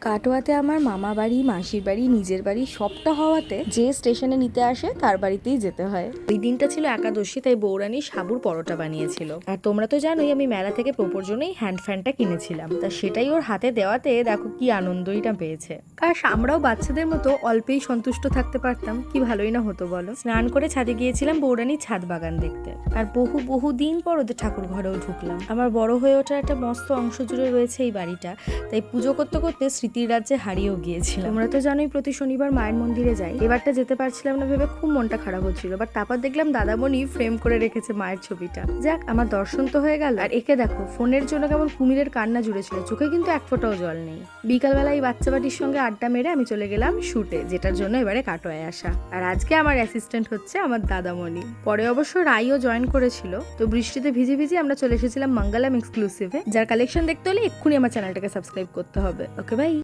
কাটোয়াতে আমার মামা বাড়ি, মাসির বাড়ি, নিজের বাড়ি সবটা হওয়াতে যে স্টেশনে নিতে আসে তার বাড়িতেই যেতে হয়। ওই দিনটা ছিল একাদশী, তাই বৌরানী সাবুর পরোটা বানিয়েছিল। আর তোমরা তো জানোই আমি মেলা থেকে প্রপোর জন্যই হ্যান্ড ফ্যানটা কিনেছিলাম, তা সেটাই ওর হাতে দেওয়াতে দেখো কি আনন্দইটা পেয়েছে। কাশ আমরাও বাচ্চাদের মতো অল্পেই সন্তুষ্ট থাকতে পারতাম, কি ভালোই না হতো বলো। স্নান করে ছাদে গিয়েছিলাম বৌরানীর ছাদ বাগান দেখতে, আর বহু বহু দিন পর ওদের ঠাকুর ঘরেও ঢুকলাম। আমার বড় হয়ে ওঠার একটা মস্ত অংশ জুড়ে রয়েছে এই বাড়িটা, তাই পুজো করতে করতে স্মৃতির রাজ্যে হারিয়েও গিয়েছিলাম। আমরা তো জানোই প্রতি শনিবার মায়ের মন্দিরে যাই, এবারটা যেতে পারছিলাম না ভেবে খুব মনটা খারাপ হচ্ছিল। বাট তারপর দেখলাম দাদামণি ফ্রেম করে রেখেছে মায়ের ছবিটা, যাক আমার দর্শন তো হয়ে গেল। আর একে দেখো ফোনের জন্য কেমন কুমিরের কান্না জুড়েছিল, চোখে কিন্তু এক ফোঁটাও জল নেই। বিকালবেলা এই বাচ্চা বাটির সঙ্গে আড্ডা মেরে আমি চলে গেলাম শুটে, যেটার জন্য এবারে কাটোয়ায় আসা। আর আজকে আমার অ্যাসিস্ট্যান্ট হচ্ছে আমার দাদামণি। পরে অবশ্য রাইও জয়েন করেছিল। তো বৃষ্টিতে ভিজে ভিজে আমরা চলে এসেছিলাম মঙ্গলম এক্সক্লুসিভে, যার কালেকশন দেখতে হলে এক্ষুনি আমার চ্যানেলটাকে সাবস্ক্রাইব করতে হবে। Okay bye.